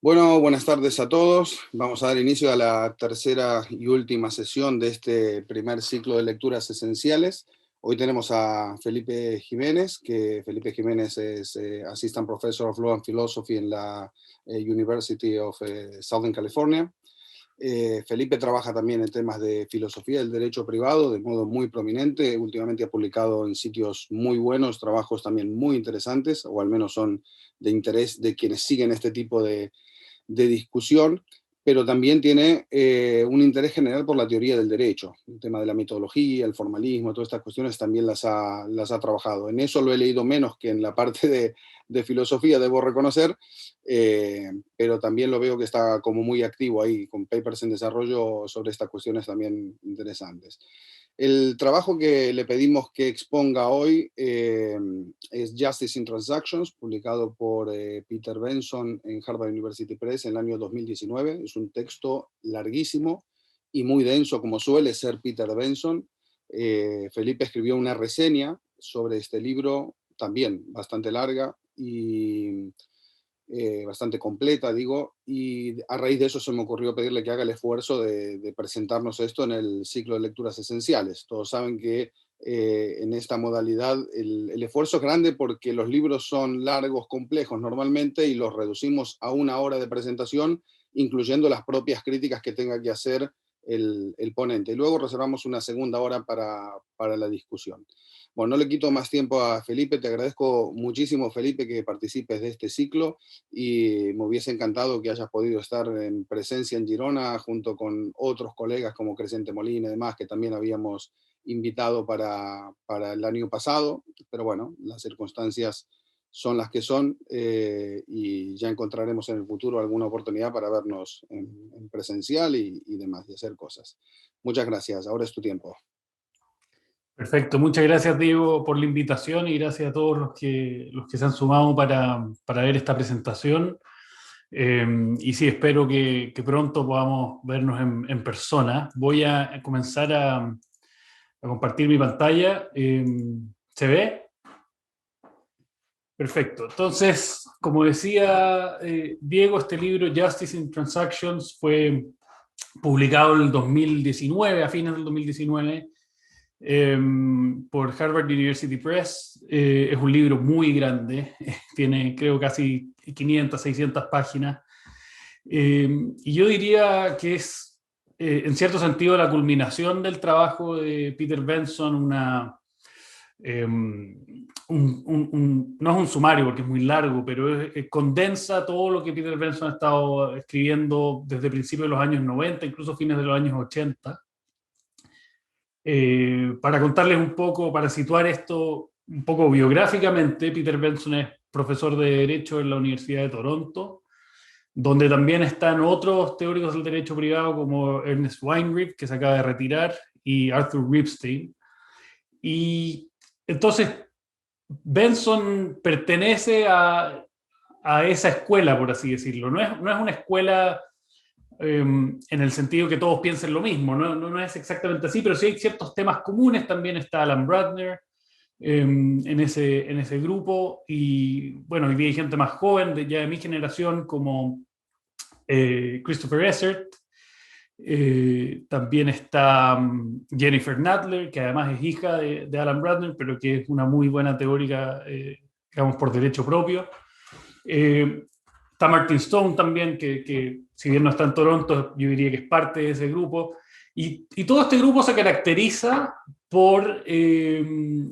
Bueno, buenas tardes a todos. Vamos a dar inicio a la tercera y última sesión de este primer ciclo de lecturas esenciales. Hoy tenemos a Felipe Jiménez, que Felipe Jiménez es Assistant Professor of Law and Philosophy en la University of Southern California. Felipe trabaja también en temas de filosofía del derecho privado de modo muy prominente. Últimamente ha publicado en sitios muy buenos trabajos también muy interesantes, o al menos son de interés de quienes siguen este tipo de discusión, pero también tiene un interés general por la teoría del derecho. El tema de la metodología, el formalismo, todas estas cuestiones también las ha trabajado. En eso lo he leído menos que en la parte de filosofía, debo reconocer, pero también lo veo que está como muy activo ahí, con papers en desarrollo sobre estas cuestiones también interesantes. El trabajo que le pedimos que exponga hoy es Justice in Transactions, publicado por Peter Benson en Harvard University Press en el año 2019. Es un texto larguísimo y muy denso, como suele ser Peter Benson. Felipe escribió una reseña sobre este libro, también bastante larga y bastante completa, digo, y a raíz de eso se me ocurrió pedirle que haga el esfuerzo de presentarnos esto en el ciclo de lecturas esenciales. Todos saben que en esta modalidad el esfuerzo es grande porque los libros son largos, complejos normalmente, y los reducimos a 1 hora de presentación, incluyendo las propias críticas que tenga que hacer el ponente. Y luego reservamos una segunda hora para la discusión. Bueno, no le quito más tiempo a Felipe. Te agradezco muchísimo, Felipe, que participes de este ciclo, y me hubiese encantado que hayas podido estar en presencia en Girona junto con otros colegas como Crescente Molina y demás, que también habíamos invitado para el año pasado, pero bueno, las circunstancias son las que son, y ya encontraremos en el futuro alguna oportunidad para vernos en presencial y demás, y hacer cosas. Muchas gracias. Ahora es tu tiempo. Perfecto, muchas gracias, Diego, por la invitación, y gracias a todos los que se han sumado para ver esta presentación. Y sí, espero que pronto podamos vernos en persona. Voy a comenzar a compartir mi pantalla. ¿Se ve? Perfecto. Entonces, como decía Diego, este libro, Justice in Transactions, fue publicado en el 2019, a fines del 2019, por Harvard University Press. Es un libro muy grande, tiene creo casi 500, 600 páginas, y yo diría que es en cierto sentido la culminación del trabajo de Peter Benson, no es un sumario porque es muy largo, pero condensa todo lo que Peter Benson ha estado escribiendo desde principios de los años 90, incluso fines de los años 80. Para contarles un poco, para situar esto un poco biográficamente, Peter Benson es profesor de Derecho en la Universidad de Toronto, donde también están otros teóricos del derecho privado como Ernest Weinrib, que se acaba de retirar, y Arthur Ripstein. Y entonces Benson pertenece a esa escuela, por así decirlo. No es una escuela en el sentido que todos piensen lo mismo, no es exactamente así, pero sí hay ciertos temas comunes. También está Alan Bradner en ese grupo, y bueno, hoy día hay gente más joven, ya de mi generación, como Christopher Essert. También está Jennifer Nadler, que además es hija de Alan Bradner, pero que es una muy buena teórica, digamos, por derecho propio. Está Martin Stone también, que si bien no está en Toronto, yo diría que es parte de ese grupo. Y todo este grupo se caracteriza por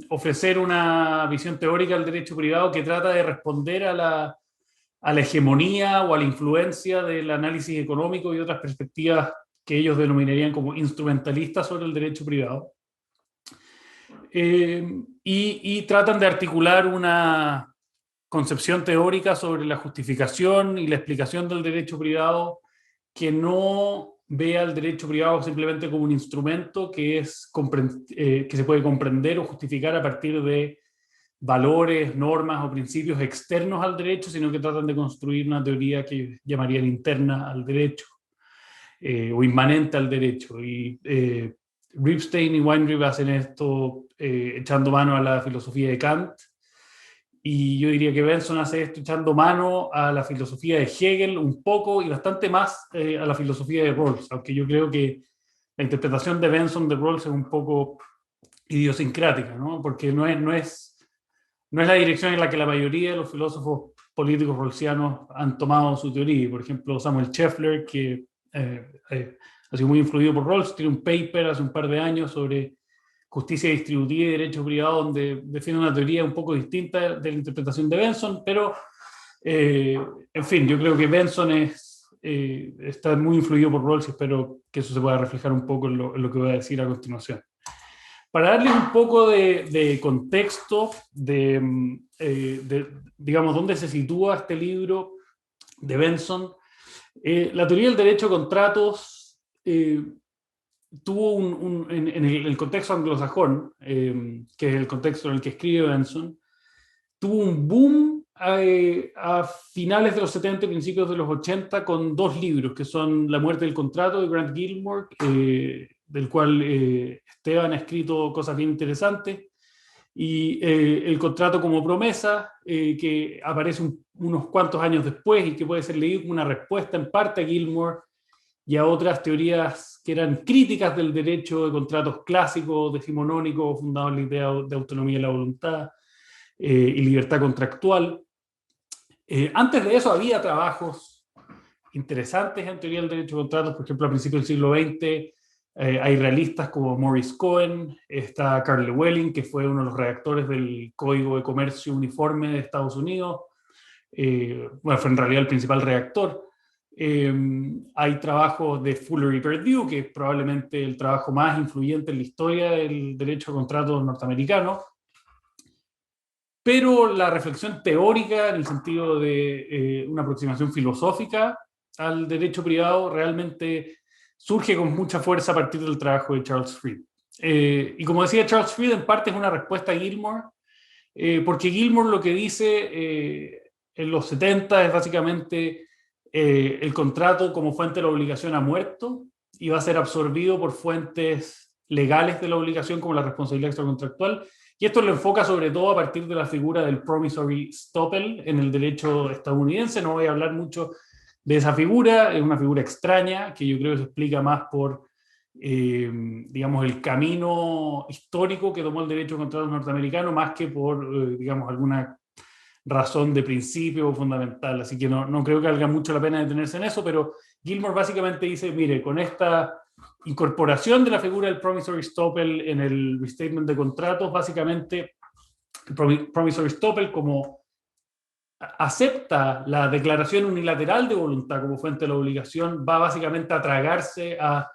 ofrecer una visión teórica del derecho privado que trata de responder a la hegemonía o a la influencia del análisis económico y otras perspectivas que ellos denominarían como instrumentalistas sobre el derecho privado. Y tratan de articular una concepción teórica sobre la justificación y la explicación del derecho privado que no vea el derecho privado simplemente como un instrumento que se puede comprender o justificar a partir de valores, normas o principios externos al derecho, sino que tratan de construir una teoría que llamarían interna al derecho, o inmanente al derecho. Y Ripstein y Weinrib hacen esto echando mano a la filosofía de Kant, y yo diría que Benson hace esto echando mano a la filosofía de Hegel un poco y bastante más a la filosofía de Rawls, aunque yo creo que la interpretación de Benson de Rawls es un poco idiosincrática, ¿no? Porque no es la dirección en la que la mayoría de los filósofos políticos rawlsianos han tomado su teoría. Por ejemplo, Samuel Scheffler, que ha sido muy influido por Rawls, tiene un paper hace un par de años sobre justicia distributiva y derecho privado, donde defiende una teoría un poco distinta de la interpretación de Benson, pero, en fin, yo creo que Benson está muy influido por Rawls y espero que eso se pueda reflejar un poco en lo que voy a decir a continuación. Para darles un poco de contexto digamos, dónde se sitúa este libro de Benson, la teoría del derecho de contratos tuvo en el contexto anglosajón, que es el contexto en el que escribe Benson, tuvo un boom a finales de los 70 y principios de los 80 con dos libros, que son La muerte del contrato de Grant Gilmore, del cual Esteban ha escrito cosas bien interesantes, y El contrato como promesa, que aparece unos cuantos años después y que puede ser leído como una respuesta en parte a Gilmore y a otras teorías que eran críticas del derecho de contratos clásicos, decimonónicos, fundados en la idea de autonomía de la voluntad y libertad contractual. Antes de eso había trabajos interesantes en teoría del derecho de contratos, por ejemplo, a principios del siglo XX hay realistas como Maurice Cohen, está Carl Llewellyn, que fue uno de los redactores del Código de Comercio Uniforme de Estados Unidos, bueno, fue en realidad el principal redactor. Hay trabajos de Fuller y Perdue, que es probablemente el trabajo más influyente en la historia del derecho de contratos norteamericano. Pero la reflexión teórica, en el sentido de una aproximación filosófica al derecho privado, realmente surge con mucha fuerza a partir del trabajo de Charles Fried. Y como decía Charles Fried, en parte es una respuesta a Gilmore, porque Gilmore lo que dice en los 70 es básicamente el contrato como fuente de la obligación ha muerto y va a ser absorbido por fuentes legales de la obligación como la responsabilidad extracontractual. Y esto lo enfoca sobre todo a partir de la figura del promissory estoppel en el derecho estadounidense. No voy a hablar mucho de esa figura, es una figura extraña que yo creo que se explica más por, digamos, el camino histórico que tomó el derecho de contratos norteamericano, más que por, digamos, alguna razón de principio fundamental. Así que no creo que valga mucho la pena detenerse en eso, pero Gilmore básicamente dice, mire, con esta incorporación de la figura del promissory estoppel en el restatement de contratos, básicamente el promissory estoppel como acepta la declaración unilateral de voluntad como fuente de la obligación, va básicamente a tragarse a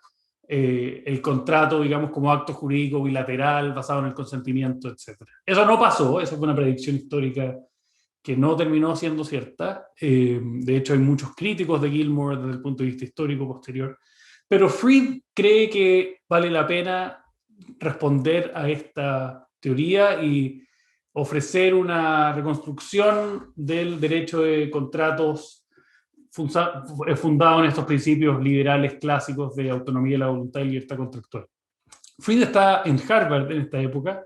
el contrato, digamos, como acto jurídico bilateral basado en el consentimiento, etc. Eso no pasó, esa fue una predicción histórica que no terminó siendo cierta. De hecho, hay muchos críticos de Gilmore desde el punto de vista histórico posterior. Pero Fried cree que vale la pena responder a esta teoría y ofrecer una reconstrucción del derecho de contratos fundado en estos principios liberales clásicos de autonomía de la voluntad y libertad contractual. Fried está en Harvard en esta época,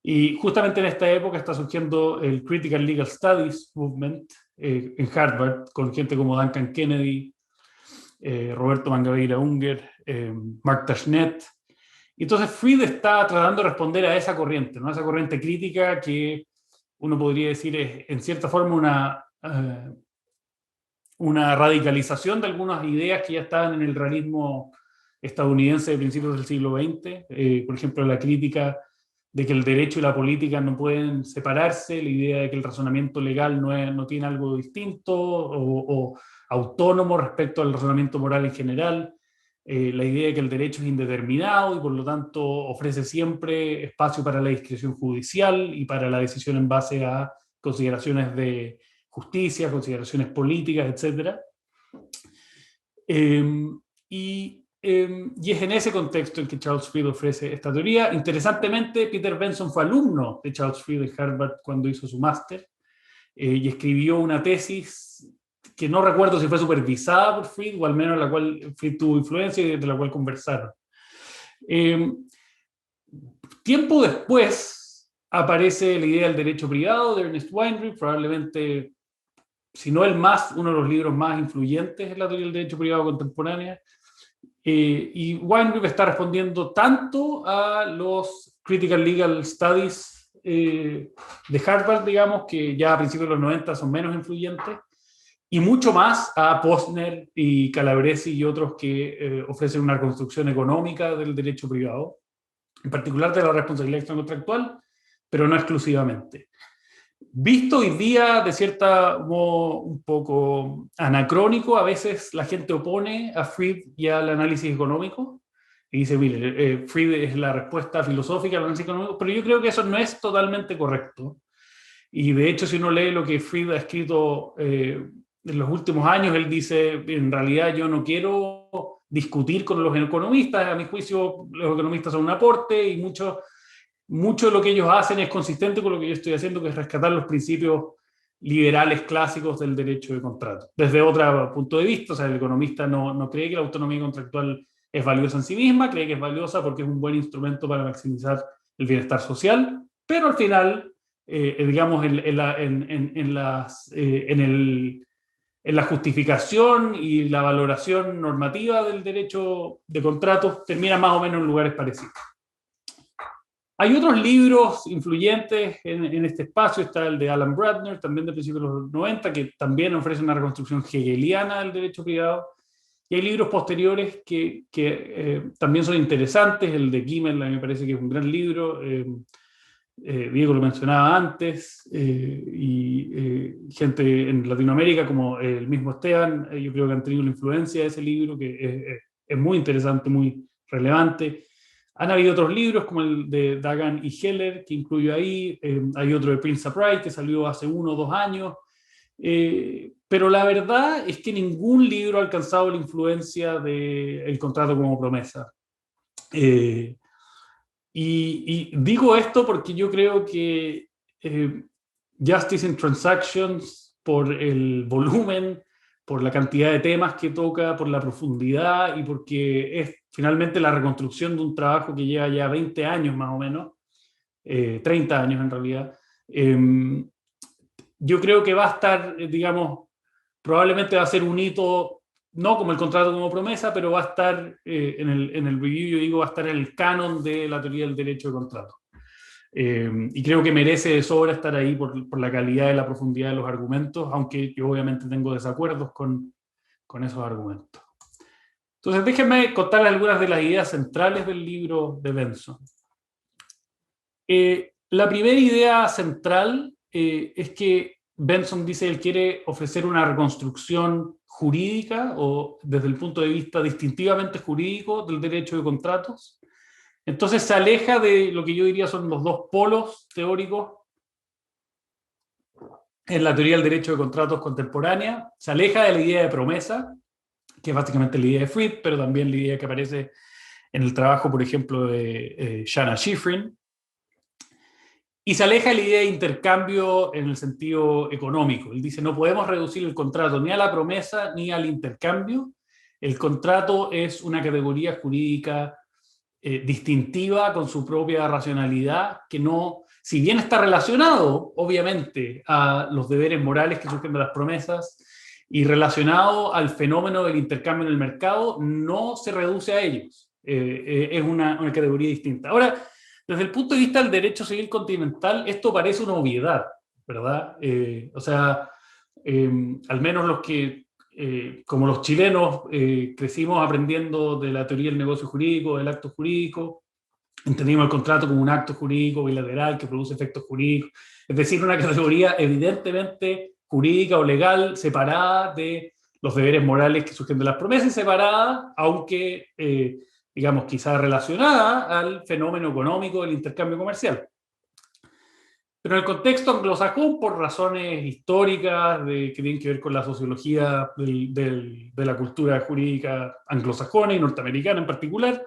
y justamente en esta época está surgiendo el Critical Legal Studies Movement en Harvard, con gente como Duncan Kennedy, Roberto Mangabeira Unger, Mark Tashnet. Y entonces Fried está tratando de responder a esa corriente, ¿no? Esa corriente crítica que uno podría decir es en cierta forma una radicalización de algunas ideas que ya estaban en el realismo estadounidense de principios del siglo XX. Por ejemplo, la crítica de que el derecho y la política no pueden separarse, la idea de que el razonamiento legal no tiene algo distinto o autónomo respecto al razonamiento moral en general, la idea de que el derecho es indeterminado y por lo tanto ofrece siempre espacio para la discreción judicial y para la decisión en base a consideraciones de justicia, consideraciones políticas, etc. Y es en ese contexto en que Charles Fried ofrece esta teoría. Interesantemente, Peter Benson fue alumno de Charles Fried en Harvard cuando hizo su máster y escribió una tesis que no recuerdo si fue supervisada por Fried o al menos en la cual Fried tuvo influencia y de la cual conversaron. Tiempo después, aparece la idea del derecho privado de Ernest Weinreich, probablemente, si no el más, uno de los libros más influyentes en la teoría del derecho privado contemporánea. Y Weinreich está respondiendo tanto a los Critical Legal Studies de Harvard, digamos, que ya a principios de los 90 son menos influyentes, y mucho más a Posner y Calabresi y otros que ofrecen una construcción económica del derecho privado, en particular de la responsabilidad extracontractual, pero no exclusivamente. Visto hoy día de cierta modo un poco anacrónico, a veces la gente opone a Fried y al análisis económico y dice, mire, Fried es la respuesta filosófica al análisis económico, pero yo creo que eso no es totalmente correcto. Y de hecho, si uno lee lo que Fried ha escrito en los últimos años, él dice, en realidad yo no quiero discutir con los economistas, a mi juicio los economistas son un aporte y mucho de lo que ellos hacen es consistente con lo que yo estoy haciendo, que es rescatar los principios liberales clásicos del derecho de contrato. Desde otro punto de vista, o sea, el economista no cree que la autonomía contractual es valiosa en sí misma, cree que es valiosa porque es un buen instrumento para maximizar el bienestar social, pero al final, digamos, en la justificación y la valoración normativa del derecho de contratos termina más o menos en lugares parecidos. Hay otros libros influyentes en este espacio, está el de Alan Bradner, también de principios de los 90, que también ofrece una reconstrucción hegeliana del derecho privado, y hay libros posteriores que también son interesantes, el de Kimmel me parece que es un gran libro, Diego lo mencionaba antes, gente en Latinoamérica como el mismo Esteban, yo creo que han tenido la influencia de ese libro, que es muy interesante, muy relevante. Han habido otros libros como el de Dagan y Heller, que incluyo ahí, hay otro de Prince Wright que salió hace 1 o 2 años, pero la verdad es que ningún libro ha alcanzado la influencia del contrato como promesa. Y digo esto porque yo creo que Justice in Transactions, por el volumen, por la cantidad de temas que toca, por la profundidad y porque es finalmente la reconstrucción de un trabajo que lleva ya 20 años más o menos, 30 años en realidad, yo creo que va a estar, digamos, probablemente va a ser un hito, no como el contrato como promesa, pero va a estar en el review, yo digo, va a estar en el canon de la teoría del derecho de contrato. Y creo que merece de sobra estar ahí por la calidad y la profundidad de los argumentos, aunque yo obviamente tengo desacuerdos con esos argumentos. Entonces, déjenme contarles algunas de las ideas centrales del libro de Benson. La primera idea central es que Benson dice que él quiere ofrecer una reconstrucción jurídica o desde el punto de vista distintivamente jurídico del derecho de contratos. Entonces se aleja de lo que yo diría son los dos polos teóricos en la teoría del derecho de contratos contemporánea, se aleja de la idea de promesa, que es básicamente la idea de Fried, pero también la idea que aparece en el trabajo, por ejemplo, de Shanna Schifrin, y se aleja de la idea de intercambio en el sentido económico. Él dice, no podemos reducir el contrato ni a la promesa ni al intercambio. El contrato es una categoría jurídica distintiva con su propia racionalidad, que no, si bien está relacionado, obviamente, a los deberes morales que surgen de las promesas y relacionado al fenómeno del intercambio en el mercado, no se reduce a ellos. Es una categoría distinta. Ahora, desde el punto de vista del derecho civil continental, esto parece una obviedad, ¿verdad? O sea, al menos los que, como los chilenos, crecimos aprendiendo de la teoría del negocio jurídico, del acto jurídico, entendimos el contrato como un acto jurídico bilateral que produce efectos jurídicos, es decir, una categoría evidentemente jurídica o legal separada de los deberes morales que surgen de las promesas, separada, aunque digamos, quizá relacionada al fenómeno económico del intercambio comercial. Pero en el contexto anglosajón, por razones históricas que tienen que ver con la sociología de la cultura jurídica anglosajona y norteamericana en particular,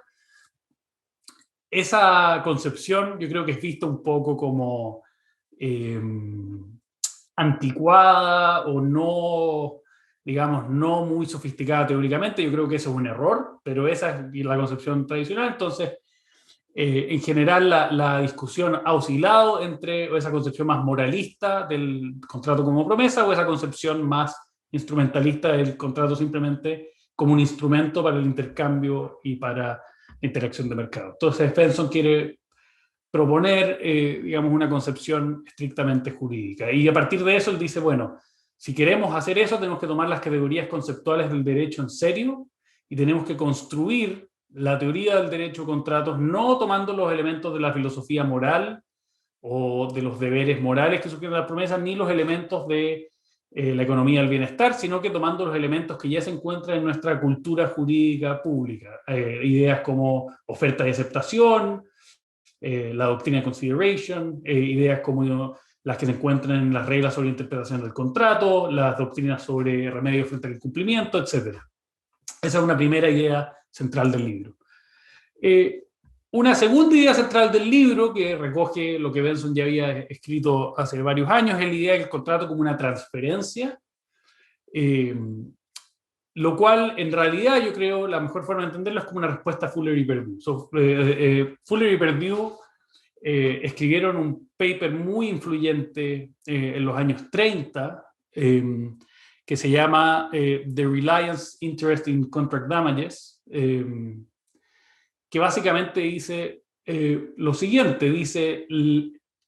esa concepción yo creo que es vista un poco como anticuada o no, digamos, no muy sofisticada teóricamente. Yo creo que eso es un error, pero esa es la concepción tradicional. Entonces, En general, la discusión ha oscilado entre esa concepción más moralista del contrato como promesa o esa concepción más instrumentalista del contrato simplemente como un instrumento para el intercambio y para la interacción de mercado. Entonces, Benson quiere proponer, digamos, una concepción estrictamente jurídica. Y a partir de eso, él dice, bueno, si queremos hacer eso, tenemos que tomar las categorías conceptuales del derecho en serio y tenemos que construir la teoría del derecho a contratos no tomando los elementos de la filosofía moral o de los deberes morales que sugieren las promesas, ni los elementos de la economía del bienestar, sino que tomando los elementos que ya se encuentran en nuestra cultura jurídica pública. Ideas como oferta y aceptación, la doctrina de consideration, ideas como las que se encuentran en las reglas sobre interpretación del contrato, las doctrinas sobre remedio frente al incumplimiento, etc. Esa es una primera idea central del libro. Una segunda idea central del libro, que recoge lo que Benson ya había escrito hace varios años, es la idea del contrato como una transferencia, lo cual en realidad yo creo la mejor forma de entenderlo es como una respuesta a Fuller y Perdue. Fuller y Perdue escribieron un paper muy influyente en los años 30 que se llama The Reliance Interest in Contract Damages, que básicamente dice lo siguiente, dice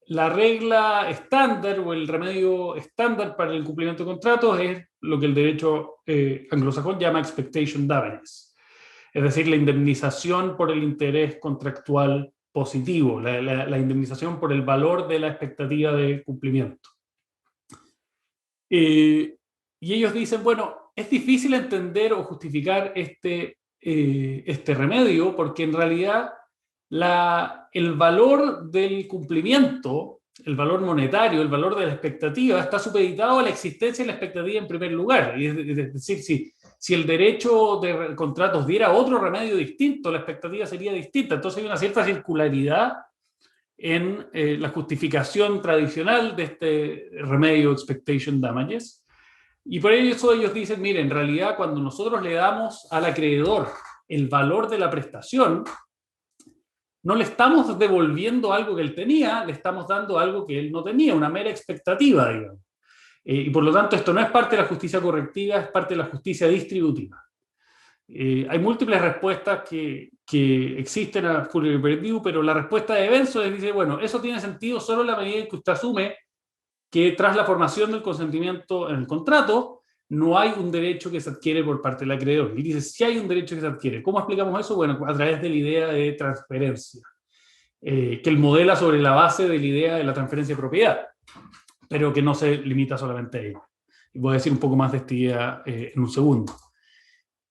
la regla estándar o el remedio estándar para el incumplimiento de contratos es lo que el derecho anglosajón llama expectation damages, es decir, la indemnización por el interés contractual positivo, la indemnización por el valor de la expectativa de cumplimiento. Y ellos dicen, bueno, es difícil entender o justificar este remedio porque en realidad el valor del cumplimiento, el valor monetario, el valor de la expectativa está supeditado a la existencia de la expectativa en primer lugar. Y es decir, si el derecho de contratos diera otro remedio distinto, la expectativa sería distinta. Entonces hay una cierta circularidad en la justificación tradicional de este remedio expectation damages. Y por eso ellos dicen, miren, en realidad cuando nosotros le damos al acreedor el valor de la prestación, no le estamos devolviendo algo que él tenía, le estamos dando algo que él no tenía, una mera expectativa, digamos. Y por lo tanto esto no es parte de la justicia correctiva, es parte de la justicia distributiva. Hay múltiples respuestas que existen a Fuller y Perdue, pero la respuesta de Benson es, dice, bueno, eso tiene sentido solo en la medida en que usted asume que tras la formación del consentimiento en el contrato, no hay un derecho que se adquiere por parte del acreedor. Y dice, si hay un derecho que se adquiere. ¿Cómo explicamos eso? Bueno, a través de la idea de transferencia, que él modela sobre la base de la idea de la transferencia de propiedad, pero que no se limita solamente a ello. Y voy a decir un poco más de esta idea en un segundo.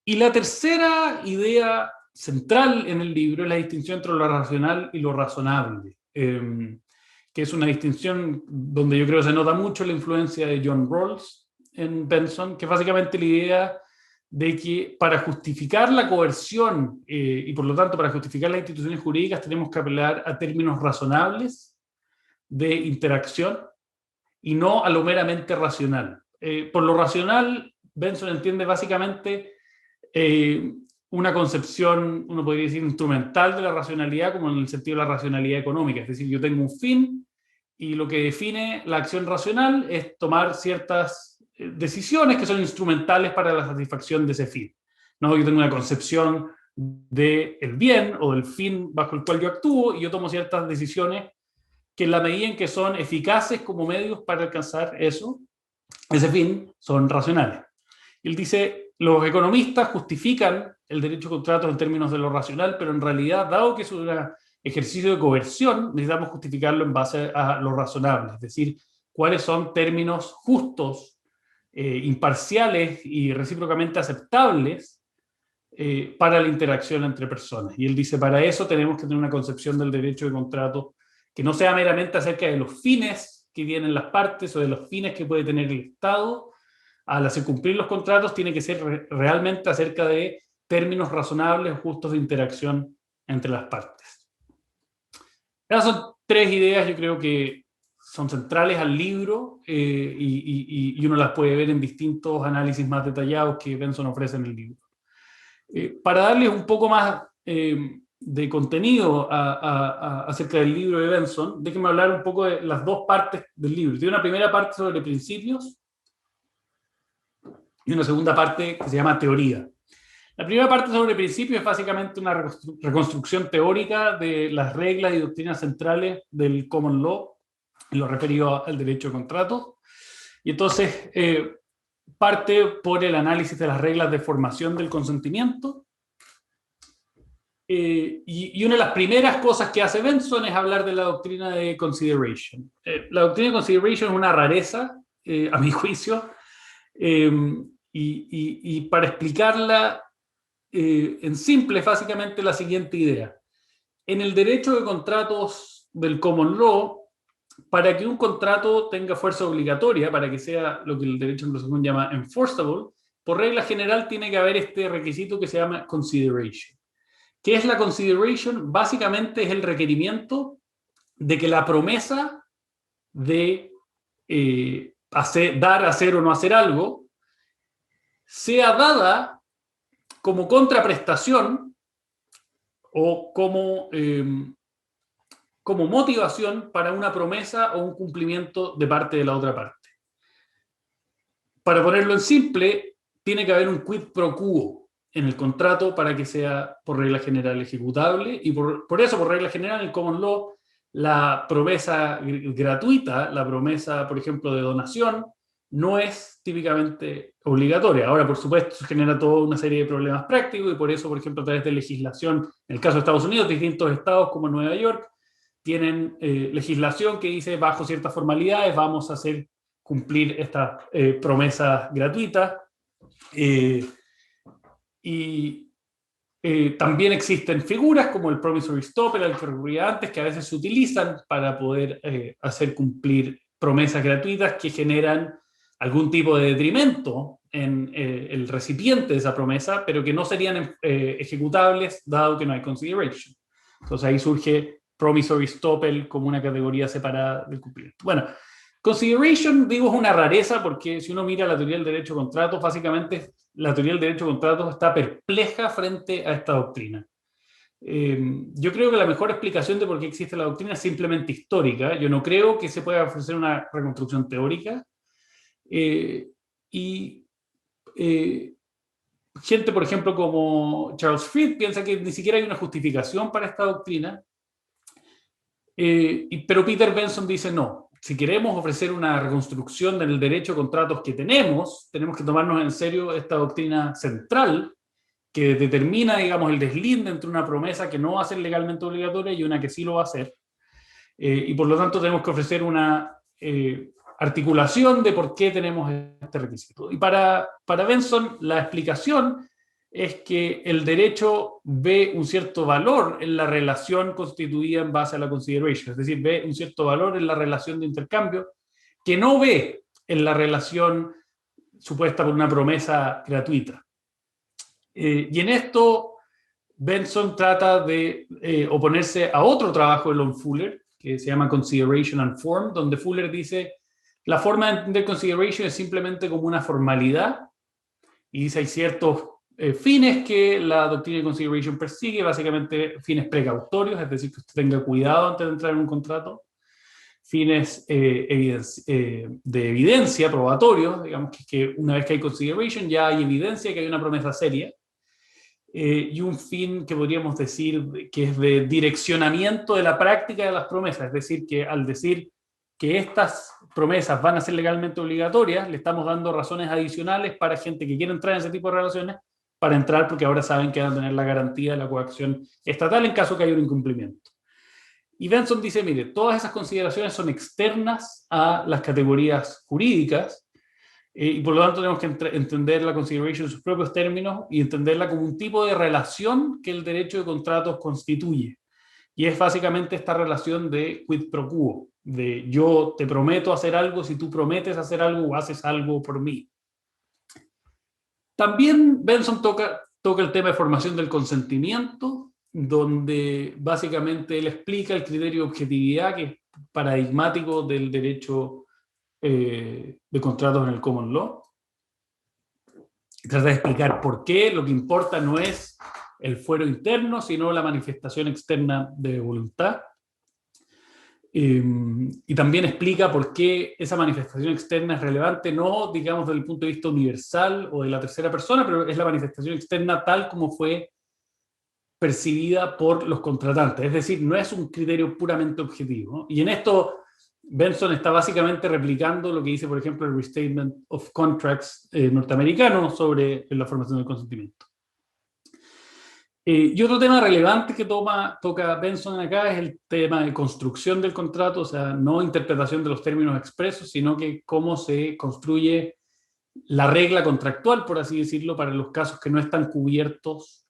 Y la tercera idea central en el libro es la distinción entre lo racional y lo razonable, que es una distinción donde yo creo que se nota mucho la influencia de John Rawls en Benson, que es básicamente la idea de que para justificar la coerción y por lo tanto para justificar las instituciones jurídicas tenemos que apelar a términos razonables de interacción y no a lo meramente racional. Por lo racional, Benson entiende básicamente una concepción, uno podría decir, instrumental de la racionalidad, como en el sentido de la racionalidad económica. Es decir, yo tengo un fin y lo que define la acción racional es tomar ciertas decisiones que son instrumentales para la satisfacción de ese fin. ¿No? Yo tengo una concepción del bien o del fin bajo el cual yo actúo y yo tomo ciertas decisiones que en la medida en que son eficaces como medios para alcanzar eso, ese fin, son racionales. Él dice, los economistas justifican el derecho a contratos en términos de lo racional, pero en realidad, dado que es un ejercicio de coerción, necesitamos justificarlo en base a lo razonable, es decir, cuáles son términos justos, imparciales y recíprocamente aceptables para la interacción entre personas. Y él dice, para eso tenemos que tener una concepción del derecho de contrato que no sea meramente acerca de los fines que tienen las partes o de los fines que puede tener el Estado. Al hacer cumplir los contratos tiene que ser realmente acerca de términos razonables, justos de interacción entre las partes. Esas son tres ideas, yo creo que son centrales al libro y uno las puede ver en distintos análisis más detallados que Benson ofrece en el libro. Para darles un poco más de contenido acerca del libro de Benson, déjenme hablar un poco de las dos partes del libro. Tiene una primera parte sobre principios y una segunda parte que se llama teoría. La primera parte sobre principios es básicamente una reconstrucción teórica de las reglas y doctrinas centrales del common law, en lo referido al derecho de contratos. Y entonces parte por el análisis de las reglas de formación del consentimiento. Y una de las primeras cosas que hace Benson es hablar de la doctrina de consideration. La doctrina de consideration es una rareza, a mi juicio, y para explicarla en simple, es básicamente la siguiente idea. En el derecho de contratos del common law, para que un contrato tenga fuerza obligatoria, para que sea lo que el derecho anglosajón llama enforceable, por regla general tiene que haber este requisito que se llama consideration. ¿Qué es la consideration? Básicamente es el requerimiento de que la promesa de dar, hacer o no hacer algo sea dada como contraprestación o como motivación para una promesa o un cumplimiento de parte de la otra parte. Para ponerlo en simple, tiene que haber un quid pro quo en el contrato para que sea por regla general ejecutable, y por eso, por regla general, en el common law, la promesa gratuita, la promesa, por ejemplo, de donación, no es típicamente obligatoria. Ahora, por supuesto, eso genera toda una serie de problemas prácticos, y por eso, por ejemplo, a través de legislación, en el caso de Estados Unidos, distintos estados como Nueva York tienen legislación que dice, bajo ciertas formalidades, vamos a hacer cumplir estas promesas gratuitas. También existen figuras como el promissory estoppel, al que recurría antes, que a veces se utilizan para poder hacer cumplir promesas gratuitas que generan algún tipo de detrimento en el recipiente de esa promesa, pero que no serían ejecutables dado que no hay consideration. Entonces ahí surge promissory estoppel como una categoría separada del cumplimiento. Bueno, consideration, digo, es una rareza porque si uno mira la teoría del derecho de contratos, básicamente la teoría del derecho de contratos está perpleja frente a esta doctrina. Yo creo que la mejor explicación de por qué existe la doctrina es simplemente histórica. Yo no creo que se pueda ofrecer una reconstrucción teórica. Gente, por ejemplo, como Charles Fried, piensa que ni siquiera hay una justificación para esta doctrina. Pero Peter Benson dice no. Si queremos ofrecer una reconstrucción del derecho de contratos que tenemos que tomarnos en serio esta doctrina central que determina, digamos, el deslinde entre una promesa que no va a ser legalmente obligatoria y una que sí lo va a hacer. Y por lo tanto tenemos que ofrecer una articulación de por qué tenemos este requisito. Y para Benson la explicación es que el derecho ve un cierto valor en la relación constituida en base a la consideration, es decir, ve un cierto valor en la relación de intercambio que no ve en la relación supuesta por una promesa gratuita. Y en esto Benson trata de oponerse a otro trabajo de Lon Fuller, que se llama Consideration and Form, donde Fuller dice la forma de entender consideration es simplemente como una formalidad, y dice hay ciertos fines que la doctrina de consideration persigue, básicamente fines precautorios, es decir, que usted tenga cuidado antes de entrar en un contrato, fines de evidencia, probatorios, digamos que una vez que hay consideration ya hay evidencia que hay una promesa seria, y un fin que podríamos decir que es de direccionamiento de la práctica de las promesas, es decir, que al decir que estas promesas van a ser legalmente obligatorias, le estamos dando razones adicionales para gente que quiere entrar en ese tipo de relaciones, para entrar porque ahora saben que van a tener la garantía de la coacción estatal en caso que haya un incumplimiento. Y Benson dice, mire, todas esas consideraciones son externas a las categorías jurídicas, y por lo tanto tenemos que entender la consideration en sus propios términos y entenderla como un tipo de relación que el derecho de contratos constituye. Y es básicamente esta relación de quid pro quo, de yo te prometo hacer algo si tú prometes hacer algo o haces algo por mí. También Benson toca el tema de formación del consentimiento, donde básicamente él explica el criterio de objetividad que es paradigmático del derecho de contratos en el common law. Trata de explicar por qué lo que importa no es el fuero interno, sino la manifestación externa de voluntad. Y también explica por qué esa manifestación externa es relevante, no digamos desde el punto de vista universal o de la tercera persona, pero es la manifestación externa tal como fue percibida por los contratantes. Es decir, no es un criterio puramente objetivo, ¿no? Y en esto Benson está básicamente replicando lo que dice, por ejemplo, el Restatement of Contracts norteamericano sobre la formación del consentimiento. Y otro tema relevante que toca Benson acá es el tema de construcción del contrato, o sea, no interpretación de los términos expresos, sino que cómo se construye la regla contractual, por así decirlo, para los casos que no están cubiertos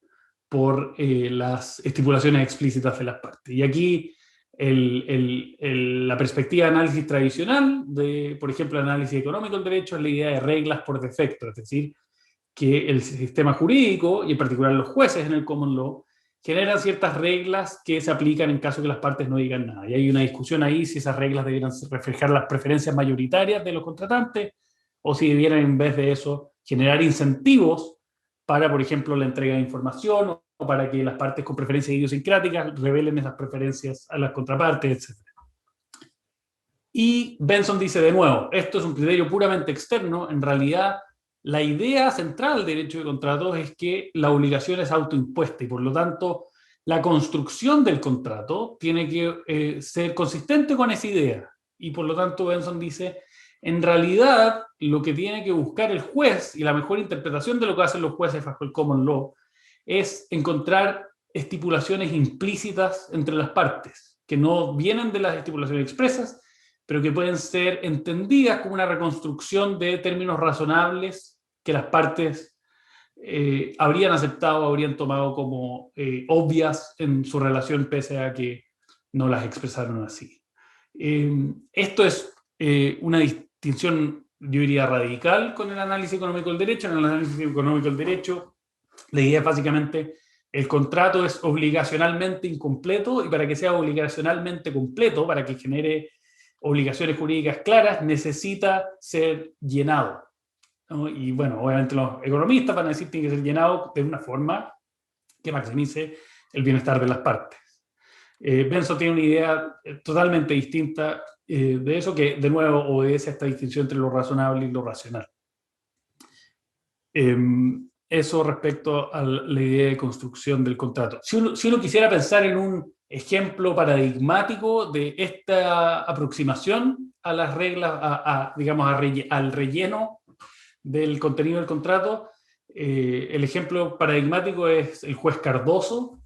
por las estipulaciones explícitas de las partes. Y aquí la perspectiva de análisis tradicional, por ejemplo, el análisis económico del derecho, es la idea de reglas por defecto, es decir, que el sistema jurídico, y en particular los jueces en el common law, generan ciertas reglas que se aplican en caso que las partes no digan nada. Y hay una discusión ahí si esas reglas debieran reflejar las preferencias mayoritarias de los contratantes o si debieran, en vez de eso, generar incentivos para, por ejemplo, la entrega de información o para que las partes con preferencias idiosincráticas revelen esas preferencias a las contrapartes, etc. Y Benson dice de nuevo, esto es un criterio puramente externo, en realidad la idea central del derecho de contratos es que la obligación es autoimpuesta y por lo tanto la construcción del contrato tiene que ser consistente con esa idea. Y por lo tanto Benson dice, en realidad lo que tiene que buscar el juez y la mejor interpretación de lo que hacen los jueces bajo el common law es encontrar estipulaciones implícitas entre las partes, que no vienen de las estipulaciones expresas, pero que pueden ser entendidas como una reconstrucción de términos razonables que las partes habrían aceptado, habrían tomado como obvias en su relación, pese a que no las expresaron así. Esto es una distinción, yo diría, radical con el análisis económico del derecho. En el análisis económico del derecho, la idea es básicamente el contrato es obligacionalmente incompleto y para que sea obligacionalmente completo, para que genere obligaciones jurídicas claras, necesita ser llenado, ¿no? Y bueno, obviamente los economistas van a decir que tiene que ser llenado de una forma que maximice el bienestar de las partes. Benson tiene una idea totalmente distinta de eso, que de nuevo obedece a esta distinción entre lo razonable y lo racional. Eso respecto a la idea de construcción del contrato. Si uno quisiera pensar en un ejemplo paradigmático de esta aproximación a las reglas, digamos, al relleno del contenido del contrato, el ejemplo paradigmático es el juez Cardoso.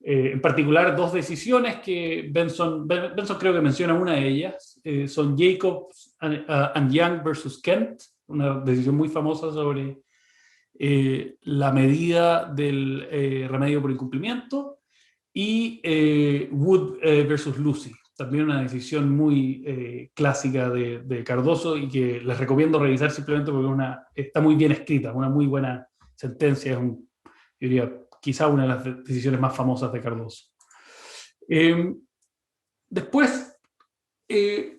En particular, dos decisiones que Benson creo que menciona una de ellas, son Jacobs and Young versus Kent, una decisión muy famosa sobre la medida del remedio por incumplimiento, y Wood versus Lucy, también una decisión muy clásica de Cardoso y que les recomiendo revisar simplemente porque está muy bien escrita, una muy buena sentencia, yo diría quizá una de las decisiones más famosas de Cardoso. Después,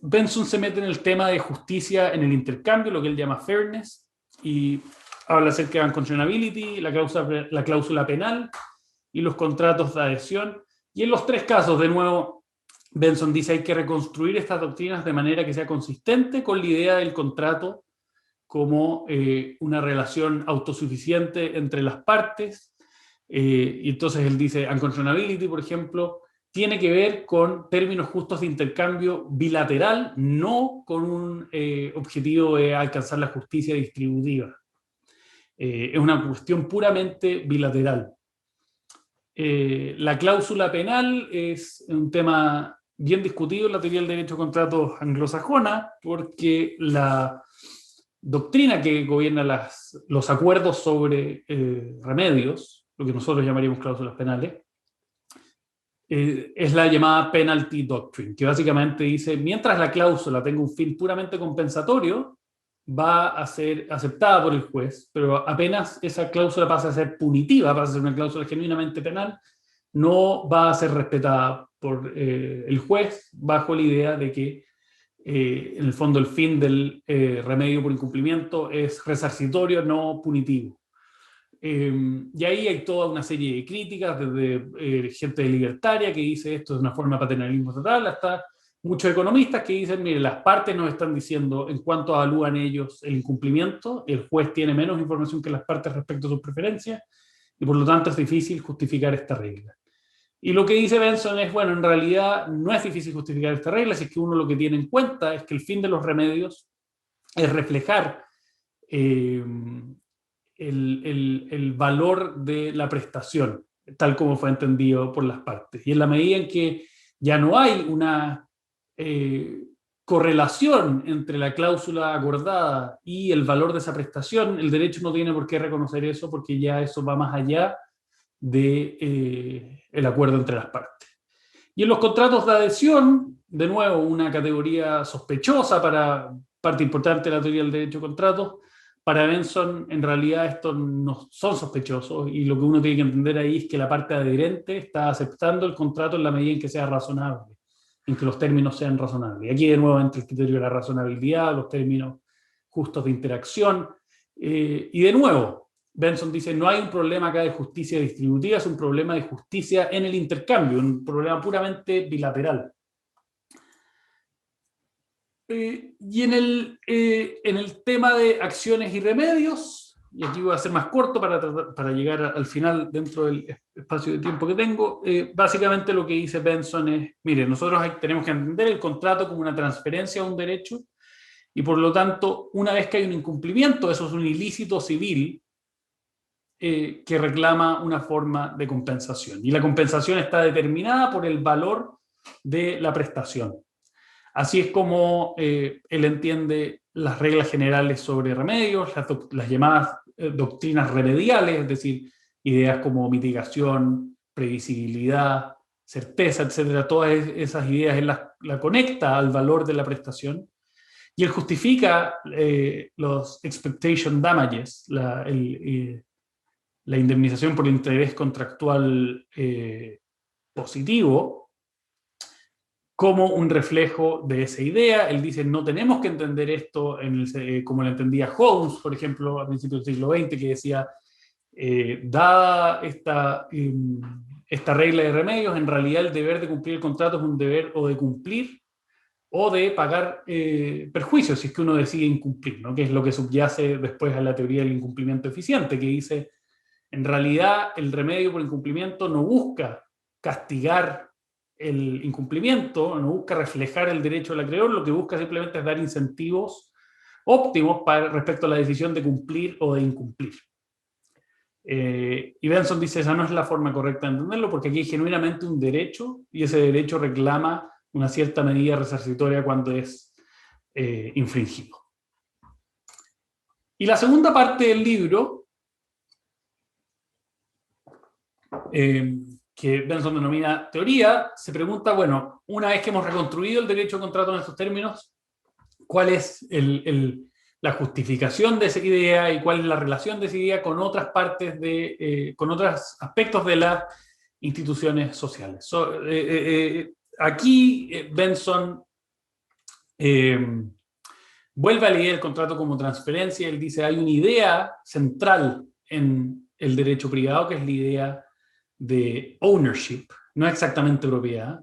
Benson se mete en el tema de justicia en el intercambio, lo que él llama fairness, y habla acerca de unconscionability, la cláusula penal y los contratos de adhesión. Y en los tres casos, de nuevo, Benson dice hay que reconstruir estas doctrinas de manera que sea consistente con la idea del contrato como una relación autosuficiente entre las partes. Y entonces él dice, unconscionability, por ejemplo, tiene que ver con términos justos de intercambio bilateral, no con un objetivo de alcanzar la justicia distributiva. Es una cuestión puramente bilateral. La cláusula penal es un tema bien discutido en la teoría del derecho de contratos anglosajona, porque la doctrina que gobierna los acuerdos sobre remedios, lo que nosotros llamaríamos cláusulas penales, es la llamada penalty doctrine, que básicamente dice, mientras la cláusula tenga un fin puramente compensatorio, va a ser aceptada por el juez, pero apenas esa cláusula pasa a ser punitiva, pasa a ser una cláusula genuinamente penal, no va a ser respetada por el juez bajo la idea de que en el fondo el fin del remedio por incumplimiento es resarcitorio, no punitivo. Y ahí hay toda una serie de críticas, desde gente libertaria que dice esto es una forma de paternalismo estatal, hasta muchos economistas que dicen, mire, las partes nos están diciendo en cuanto evalúan ellos el incumplimiento, el juez tiene menos información que las partes respecto a sus preferencias, y por lo tanto es difícil justificar esta regla. Y lo que dice Benson es, bueno, en realidad no es difícil justificar esta regla, si es que uno lo que tiene en cuenta es que el fin de los remedios es reflejar el valor de la prestación, tal como fue entendido por las partes. Y en la medida en que ya no hay una correlación entre la cláusula acordada y el valor de esa prestación, el derecho no tiene por qué reconocer eso, porque ya eso va más allá de, el acuerdo entre las partes. Y en los contratos de adhesión, de nuevo, una categoría sospechosa para parte importante de la teoría del derecho de contratos. Para Benson, en realidad, estos no son sospechosos, y lo que uno tiene que entender ahí es que la parte adherente está aceptando el contrato en la medida en que sea razonable, en que los términos sean razonables. Y aquí de nuevo entra el criterio de la razonabilidad, los términos justos de interacción, y de nuevo, Benson dice, no hay un problema acá de justicia distributiva, es un problema de justicia en el intercambio, un problema puramente bilateral. Y en el tema de acciones y remedios, y aquí voy a ser más corto para llegar al final dentro del espacio de tiempo que tengo, básicamente lo que dice Benson es, mire, nosotros tenemos que entender el contrato como una transferencia de un derecho, y por lo tanto, una vez que hay un incumplimiento, eso es un ilícito civil, que reclama una forma de compensación. Y la compensación está determinada por el valor de la prestación. Así es como él entiende las reglas generales sobre remedios, las llamadas doctrinas remediales, es decir, ideas como mitigación, previsibilidad, certeza, etcétera. Todas esas ideas él las conecta al valor de la prestación. Y él justifica los expectation damages, la indemnización por interés contractual positivo, como un reflejo de esa idea. Él dice, no tenemos que entender esto como lo entendía Holmes, por ejemplo, a principios del siglo XX, que decía, dada esta regla de remedios, en realidad el deber de cumplir el contrato es un deber o de cumplir o de pagar perjuicios, si es que uno decide incumplir, ¿no? Que es lo que subyace después a la teoría del incumplimiento eficiente, que dice, en realidad, el remedio por incumplimiento no busca castigar el incumplimiento, no busca reflejar el derecho del acreedor, lo que busca simplemente es dar incentivos óptimos respecto a la decisión de cumplir o de incumplir. Y Benson dice, esa no es la forma correcta de entenderlo, porque aquí hay genuinamente un derecho, y ese derecho reclama una cierta medida resarcitoria cuando es infringido. Y la segunda parte del libro, que Benson denomina teoría, se pregunta, bueno, una vez que hemos reconstruido el derecho de contrato en estos términos, ¿cuál es la justificación de esa idea y cuál es la relación de esa idea con otras partes con otros aspectos de las instituciones sociales? Aquí Benson vuelve a leer el contrato como transferencia. Él dice, hay una idea central en el derecho privado, que es la idea de ownership, no exactamente propiedad.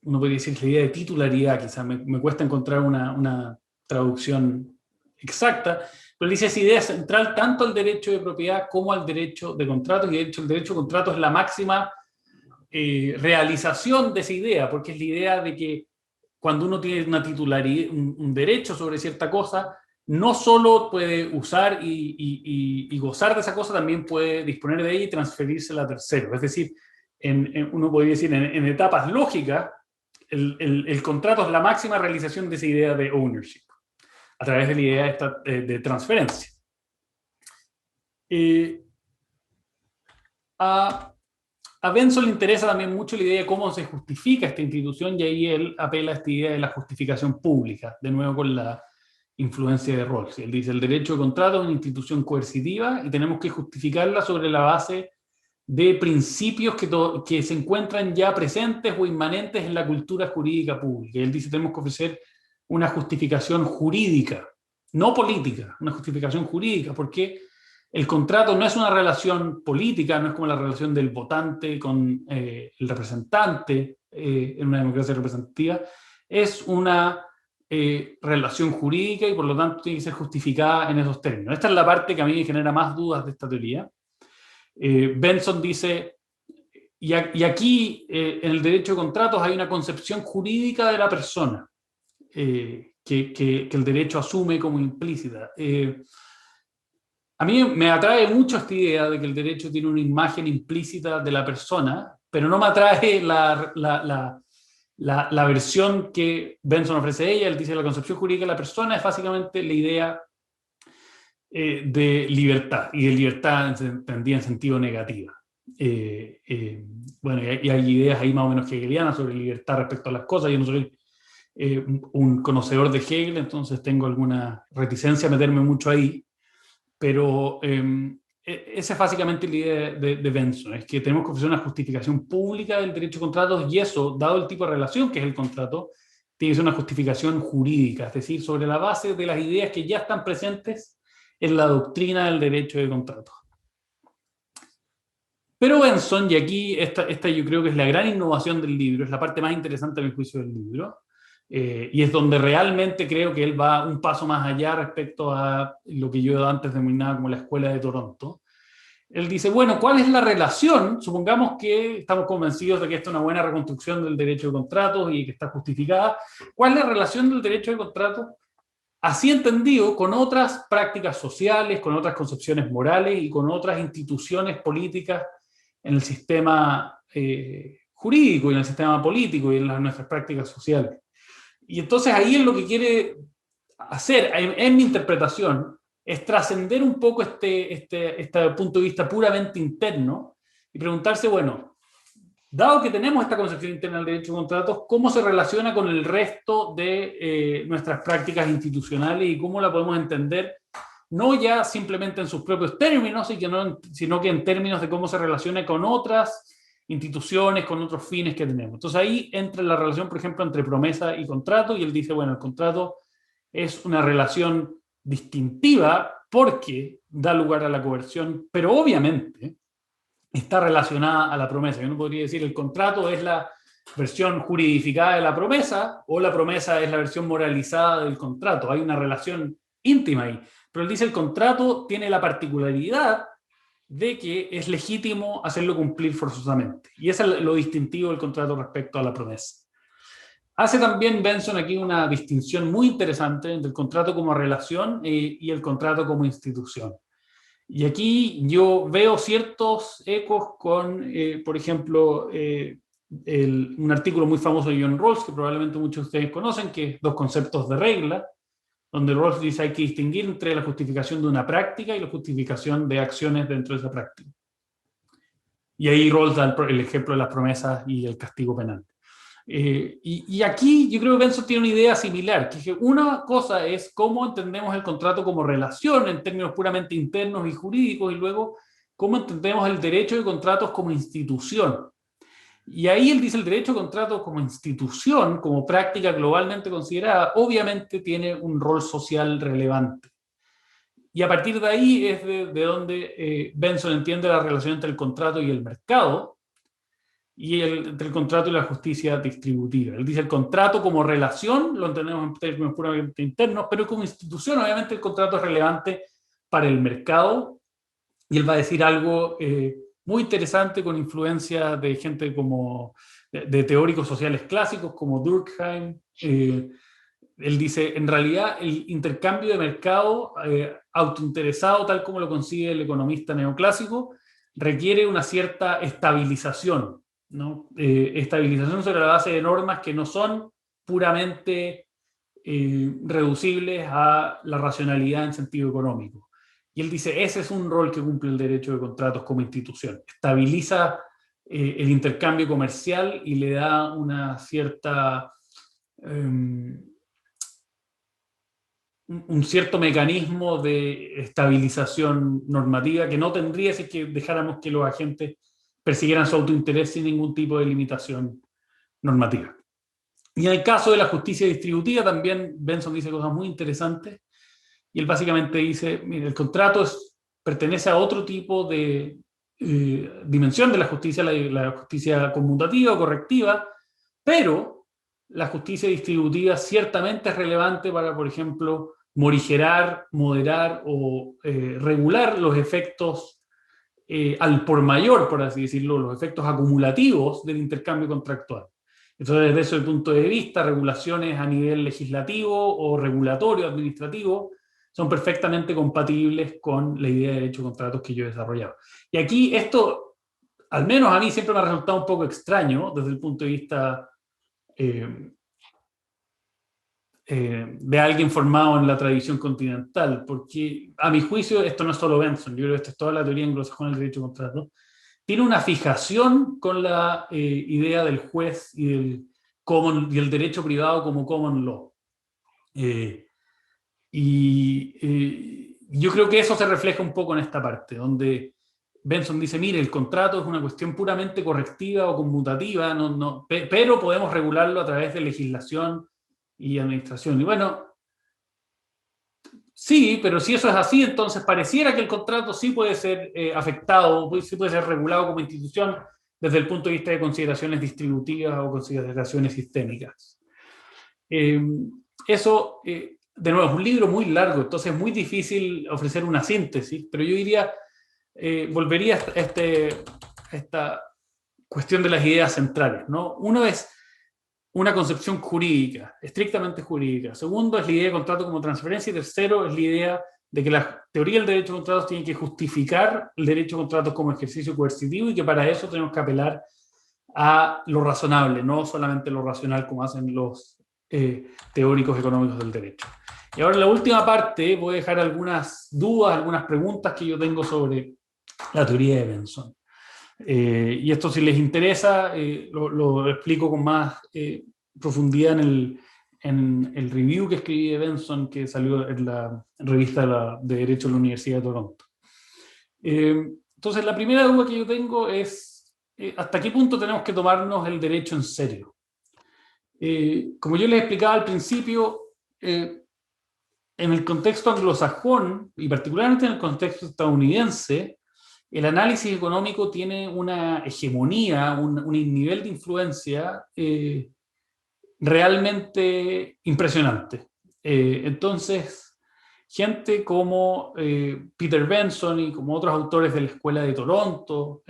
Uno podría decir la idea de titularidad, quizás me cuesta encontrar una traducción exacta, pero dice esa idea central tanto al derecho de propiedad como al derecho de contratos, y de hecho el derecho de contratos es la máxima realización de esa idea, porque es la idea de que cuando uno tiene una titularidad, un derecho sobre cierta cosa, no solo puede usar y gozar de esa cosa, también puede disponer de ella y transferírsela a terceros. Es decir, uno podría decir, en etapas lógicas, el contrato es la máxima realización de esa idea de ownership, a través de la idea de transferencia. A Benson le interesa también mucho la idea de cómo se justifica esta institución, y ahí él apela a esta idea de la justificación pública, de nuevo con la influencia de Rawls. Él dice, el derecho de contrato es una institución coercitiva y tenemos que justificarla sobre la base de principios que se encuentran ya presentes o inmanentes en la cultura jurídica pública. Y él dice, tenemos que ofrecer una justificación jurídica, no política, una justificación jurídica, porque el contrato no es una relación política, no es como la relación del votante con el representante en una democracia representativa, es una relación jurídica y por lo tanto tiene que ser justificada en esos términos. Esta es la parte que a mí me genera más dudas de esta teoría. Benson dice, y aquí en el derecho de contratos hay una concepción jurídica de la persona que el derecho asume como implícita. A mí me atrae mucho esta idea de que el derecho tiene una imagen implícita de la persona, pero no me atrae la versión que Benson ofrece a ella. Él dice que la concepción jurídica de la persona es básicamente la idea de libertad, y de libertad entendida en sentido negativo. Bueno, y hay ideas ahí más o menos hegelianas sobre libertad respecto a las cosas. Yo no soy un conocedor de Hegel, entonces tengo alguna reticencia a meterme mucho ahí, pero esa es básicamente la idea de Benson, es que tenemos que ofrecer una justificación pública del derecho de contratos, y eso, dado el tipo de relación que es el contrato, tiene que ser una justificación jurídica, es decir, sobre la base de las ideas que ya están presentes en la doctrina del derecho de contratos. Pero Benson, y aquí esta yo creo que es la gran innovación del libro, es la parte más interesante a mi juicio del libro, y es donde realmente creo que él va un paso más allá respecto a lo que yo antes denominaba como la escuela de Toronto. Él dice, bueno, ¿cuál es la relación? Supongamos que estamos convencidos de que esta es una buena reconstrucción del derecho de contratos y que está justificada. ¿Cuál es la relación del derecho de contratos, así entendido, con otras prácticas sociales, con otras concepciones morales y con otras instituciones políticas en el sistema jurídico y en el sistema político y en nuestras prácticas sociales? Y entonces ahí él lo que quiere hacer, en mi interpretación, es trascender un poco este punto de vista puramente interno y preguntarse, bueno, dado que tenemos esta concepción interna del derecho de contratos, ¿cómo se relaciona con el resto de nuestras prácticas institucionales y cómo la podemos entender, no ya simplemente en sus propios términos, sino que en términos de cómo se relaciona con otras instituciones, con otros fines que tenemos? Entonces ahí entra la relación, por ejemplo, entre promesa y contrato, y él dice, bueno, el contrato es una relación distintiva porque da lugar a la coerción, pero obviamente está relacionada a la promesa. Yo no podría decir el contrato es la versión juridificada de la promesa o la promesa es la versión moralizada del contrato. Hay una relación íntima ahí. Pero él dice el contrato tiene la particularidad de que es legítimo hacerlo cumplir forzosamente. Y eso es lo distintivo del contrato respecto a la promesa. Hace también Benson aquí una distinción muy interesante entre el contrato como relación y el contrato como institución. Y aquí yo veo ciertos ecos con, por ejemplo, un artículo muy famoso de John Rawls, que probablemente muchos de ustedes conocen, que es Dos conceptos de regla, donde Rawls dice hay que distinguir entre la justificación de una práctica y la justificación de acciones dentro de esa práctica. Y ahí Rawls da el ejemplo de las promesas y el castigo penal. Y aquí yo creo que Benson tiene una idea similar, que una cosa es cómo entendemos el contrato como relación en términos puramente internos y jurídicos, y luego cómo entendemos el derecho de contratos como institución. Y ahí él dice el derecho de contratos como institución, como práctica globalmente considerada, obviamente tiene un rol social relevante. Y a partir de ahí es de donde Benson entiende la relación entre el contrato y el mercado, y entre el contrato y la justicia distributiva. Él dice el contrato como relación, lo entendemos en términos puramente internos, pero como institución, obviamente el contrato es relevante para el mercado, y él va a decir algo muy interesante con influencia de gente como de teóricos sociales clásicos como Durkheim. Él dice, en realidad el intercambio de mercado autointeresado, tal como lo consigue el economista neoclásico, requiere una cierta estabilización, ¿no? Estabilización sobre la base de normas que no son puramente reducibles a la racionalidad en sentido económico. Y él dice, ese es un rol que cumple el derecho de contratos como institución. Estabiliza el intercambio comercial y le da una cierta... un cierto mecanismo de estabilización normativa que no tendría si es que dejáramos que los agentes persiguieran su autointerés sin ningún tipo de limitación normativa. Y en el caso de la justicia distributiva también Benson dice cosas muy interesantes, y él básicamente dice, mire, el contrato es pertenece a otro tipo de dimensión de la justicia, la justicia conmutativa o correctiva, pero la justicia distributiva ciertamente es relevante para, por ejemplo, morigerar, moderar o regular los efectos al por mayor, por así decirlo, los efectos acumulativos del intercambio contractual. Entonces, desde ese punto de vista, regulaciones a nivel legislativo o regulatorio, administrativo, son perfectamente compatibles con la idea de derecho de contratos que yo he desarrollado. Y aquí esto, al menos a mí, siempre me ha resultado un poco extraño desde el punto de vista de alguien formado en la tradición continental, porque a mi juicio esto no es solo Benson, yo creo que esto es toda la teoría anglosajona del derecho de contrato, tiene una fijación con la idea del juez y el derecho privado como common law. Yo creo que eso se refleja un poco en esta parte, donde Benson dice, mire, el contrato es una cuestión puramente correctiva o conmutativa, pero podemos regularlo a través de legislación y administración. Y bueno, sí, pero si eso es así, entonces pareciera que el contrato sí puede ser afectado, sí puede ser regulado como institución desde el punto de vista de consideraciones distributivas o consideraciones sistémicas. Eso, de nuevo, es un libro muy largo, entonces es muy difícil ofrecer una síntesis, pero yo diría, volvería a esta cuestión de las ideas centrales, ¿no? Uno es una concepción jurídica, estrictamente jurídica. Segundo es la idea de contrato como transferencia. Y tercero es la idea de que la teoría del derecho de contratos tiene que justificar el derecho de contratos como ejercicio coercitivo y que para eso tenemos que apelar a lo razonable, no solamente lo racional como hacen los teóricos económicos del derecho. Y ahora en la última parte voy a dejar algunas dudas, algunas preguntas que yo tengo sobre la teoría de Benson. Y esto, si les interesa, lo explico con más profundidad en el review que escribí de Benson, que salió en la revista de Derecho de la Universidad de Toronto. Entonces, la primera duda que yo tengo es ¿hasta qué punto tenemos que tomarnos el derecho en serio? Como yo les explicaba al principio, en el contexto anglosajón, y particularmente en el contexto estadounidense, el análisis económico tiene una hegemonía, un nivel de influencia realmente impresionante. Entonces, gente como Peter Benson y como otros autores de la Escuela de Toronto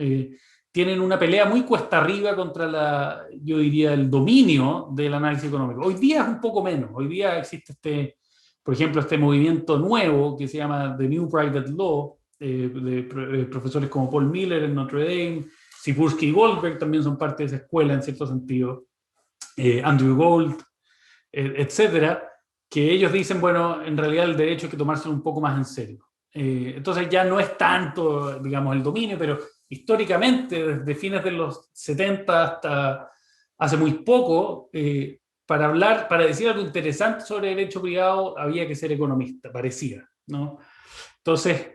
tienen una pelea muy cuesta arriba contra yo diría, el dominio del análisis económico. Hoy día es un poco menos. Hoy día existe por ejemplo, este movimiento nuevo que se llama The New Private Law, de profesores como Paul Miller en Notre Dame, Sipursky y Goldberg también son parte de esa escuela en cierto sentido, Andrew Gold, etcétera, que ellos dicen, bueno, en realidad el derecho hay que tomárselo un poco más en serio. Entonces ya no es tanto, digamos, el dominio, pero históricamente, desde fines de los 70 hasta hace muy poco, para decir algo interesante sobre derecho privado había que ser economista, parecía, ¿no? Entonces,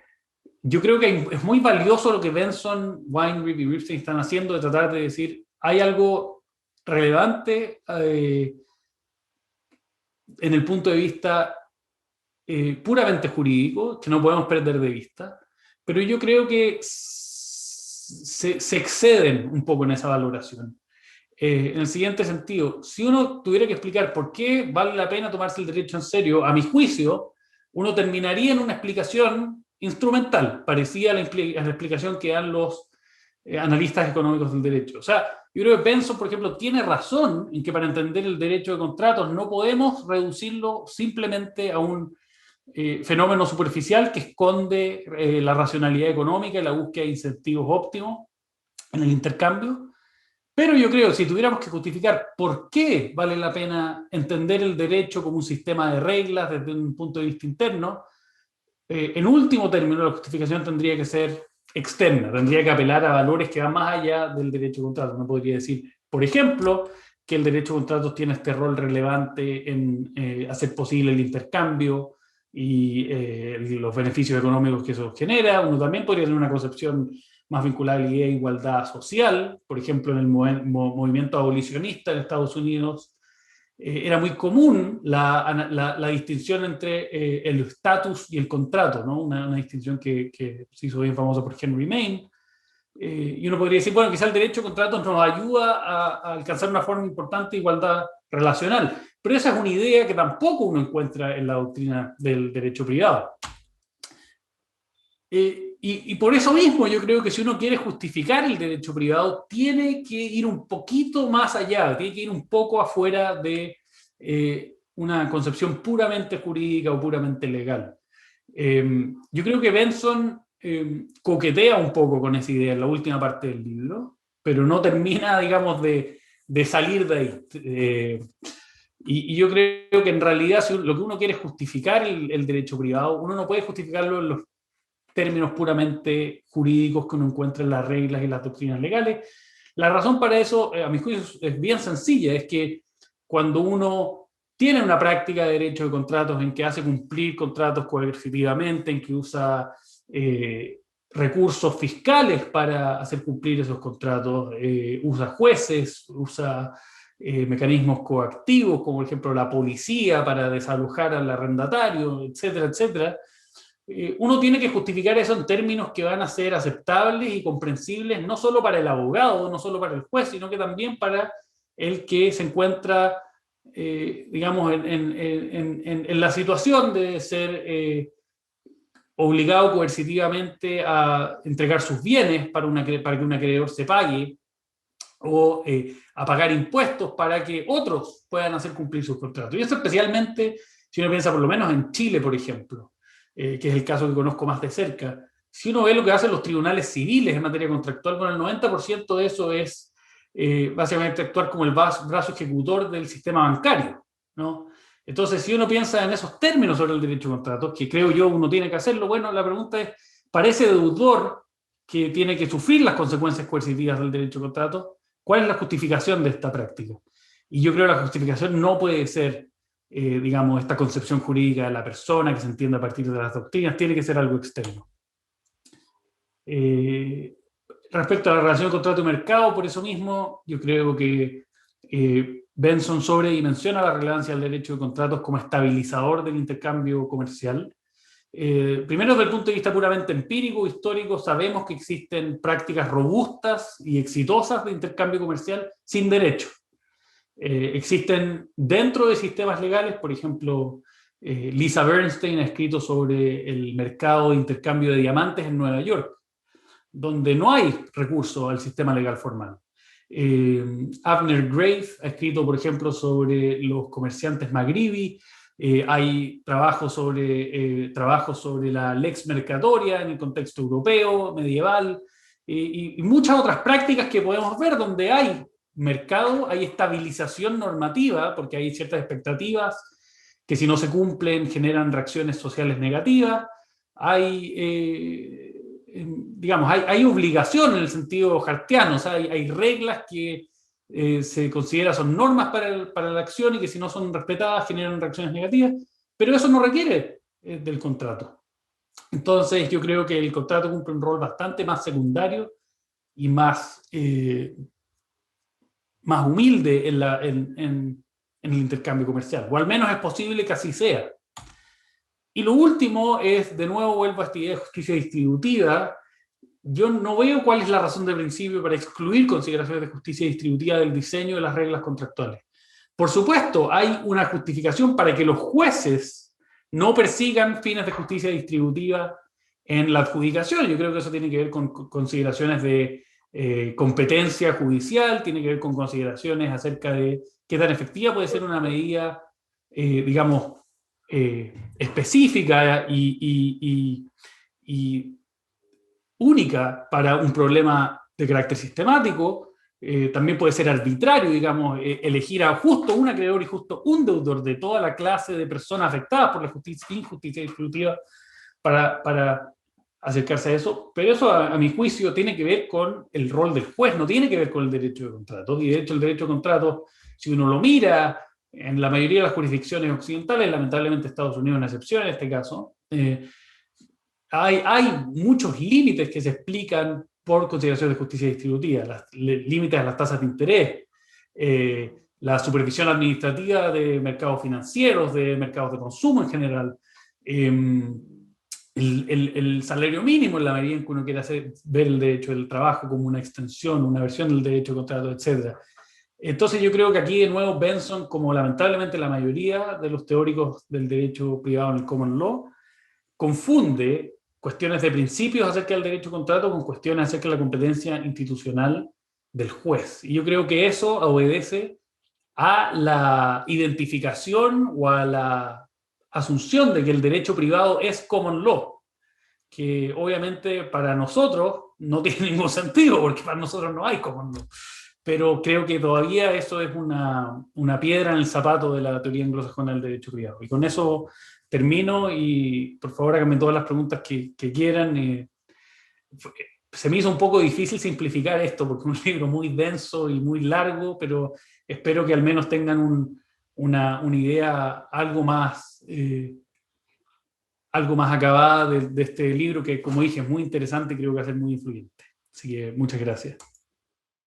yo creo que es muy valioso lo que Benson, Weinreib y Ripstein están haciendo de tratar de decir, hay algo relevante en el punto de vista puramente jurídico, que no podemos perder de vista, pero yo creo que se exceden un poco en esa valoración. En el siguiente sentido, si uno tuviera que explicar por qué vale la pena tomarse el derecho en serio, a mi juicio, uno terminaría en una explicación instrumental, parecida a la explicación que dan los analistas económicos del derecho. O sea, yo creo que Benson, por ejemplo, tiene razón en que para entender el derecho de contratos no podemos reducirlo simplemente a un fenómeno superficial que esconde la racionalidad económica y la búsqueda de incentivos óptimos en el intercambio. Pero yo creo que si tuviéramos que justificar por qué vale la pena entender el derecho como un sistema de reglas desde un punto de vista interno, en último término la justificación tendría que ser externa, tendría que apelar a valores que van más allá del derecho de contratos. No podría decir, por ejemplo, que el derecho de contratos tiene este rol relevante en hacer posible el intercambio y los beneficios económicos que eso genera. Uno también podría tener una concepción más vinculada a la idea de igualdad social, por ejemplo, en el movimiento abolicionista en Estados Unidos, era muy común la distinción entre el estatus y el contrato, ¿no? Una distinción que se hizo bien famosa por Henry Maine. Y uno podría decir, bueno, quizá el derecho de contratos nos ayuda a alcanzar una forma importante de igualdad relacional, pero esa es una idea que tampoco uno encuentra en la doctrina del derecho privado. Y por eso mismo yo creo que si uno quiere justificar el derecho privado, tiene que ir un poquito más allá, tiene que ir un poco afuera de una concepción puramente jurídica o puramente legal. Yo creo que Benson coquetea un poco con esa idea en la última parte del libro, pero no termina, digamos, de salir de ahí. Y yo creo que en realidad si lo que uno quiere es justificar el derecho privado, uno no puede justificarlo en los términos puramente jurídicos que uno encuentra en las reglas y las doctrinas legales. La razón para eso, a mi juicio, es bien sencilla, es que cuando uno tiene una práctica de derecho de contratos en que hace cumplir contratos coercitivamente, en que usa recursos fiscales para hacer cumplir esos contratos, usa jueces, usa mecanismos coactivos, como por ejemplo la policía para desalojar al arrendatario, etcétera, etcétera, uno tiene que justificar eso en términos que van a ser aceptables y comprensibles no solo para el abogado, no solo para el juez, sino que también para el que se encuentra, digamos, en la situación de ser obligado coercitivamente a entregar sus bienes para que un acreedor se pague, o a pagar impuestos para que otros puedan hacer cumplir sus contratos. Y eso especialmente si uno piensa por lo menos en Chile, por ejemplo, que es el caso que conozco más de cerca. Si uno ve lo que hacen los tribunales civiles en materia contractual, bueno, el 90% de eso es básicamente actuar como el brazo ejecutor del sistema bancario, ¿no? Entonces, si uno piensa en esos términos sobre el derecho de contratos, que creo yo uno tiene que hacerlo, bueno, la pregunta es, para ese deudor que tiene que sufrir las consecuencias coercitivas del derecho de contrato, ¿cuál es la justificación de esta práctica? Y yo creo que la justificación no puede ser, digamos, esta concepción jurídica de la persona que se entiende a partir de las doctrinas, tiene que ser algo externo. Respecto a la relación de contrato y mercado, por eso mismo, yo creo que Benson sobredimensiona la relevancia del derecho de contratos como estabilizador del intercambio comercial. Primero, desde el punto de vista puramente empírico, histórico, sabemos que existen prácticas robustas y exitosas de intercambio comercial sin derecho. Existen dentro de sistemas legales, por ejemplo, Lisa Bernstein ha escrito sobre el mercado de intercambio de diamantes en Nueva York, donde no hay recurso al sistema legal formal. Avner Grafe ha escrito, por ejemplo, sobre los comerciantes magribi. Hay trabajos sobre la lex mercatoria en el contexto europeo, medieval, y muchas otras prácticas que podemos ver donde hay mercado, hay estabilización normativa, porque hay ciertas expectativas que si no se cumplen generan reacciones sociales negativas, digamos, hay obligación en el sentido hartiano, o sea, hay reglas que se considera son normas para la acción y que si no son respetadas generan reacciones negativas, pero eso no requiere del contrato. Entonces yo creo que el contrato cumple un rol bastante más secundario y más humilde en el intercambio comercial, o al menos es posible que así sea. Y lo último es, de nuevo vuelvo a esta idea de justicia distributiva. Yo no veo cuál es la razón de principio para excluir consideraciones de justicia distributiva del diseño de las reglas contractuales. Por supuesto, hay una justificación para que los jueces no persigan fines de justicia distributiva en la adjudicación. Yo creo que eso tiene que ver con consideraciones de competencia judicial, tiene que ver con consideraciones acerca de qué tan efectiva puede ser una medida, digamos, específica y única para un problema de carácter sistemático. También puede ser arbitrario, digamos, elegir a justo un acreedor y justo un deudor de toda la clase de personas afectadas por la injusticia distributiva para acercarse a eso. Pero eso, a mi juicio, tiene que ver con el rol del juez, no tiene que ver con el derecho de contrato. Y de hecho el derecho de contrato, si uno lo mira, en la mayoría de las jurisdicciones occidentales, lamentablemente Estados Unidos es una excepción en este caso, hay muchos límites que se explican por consideración de justicia distributiva, límites a las tasas de interés, la supervisión administrativa de mercados financieros, de mercados de consumo en general, el salario mínimo en la medida en que uno quiere ver el derecho del trabajo como una extensión, una versión del derecho de contrato, etc. Entonces yo creo que aquí de nuevo Benson, como lamentablemente la mayoría de los teóricos del derecho privado en el common law, confunde cuestiones de principios acerca del derecho de contrato con cuestiones acerca de la competencia institucional del juez. Y yo creo que eso obedece a la identificación o a la asunción de que el derecho privado es common law, que obviamente para nosotros no tiene ningún sentido, porque para nosotros no hay common law. Pero creo que todavía eso es una piedra en el zapato de la teoría anglosajona del derecho privado. Y con eso termino y por favor háganme todas las preguntas que quieran. Se me hizo un poco difícil simplificar esto porque es un libro muy denso y muy largo, pero espero que al menos tengan una idea algo más acabada de este libro que, como dije, es muy interesante y creo que va a ser muy influyente. Así que muchas gracias.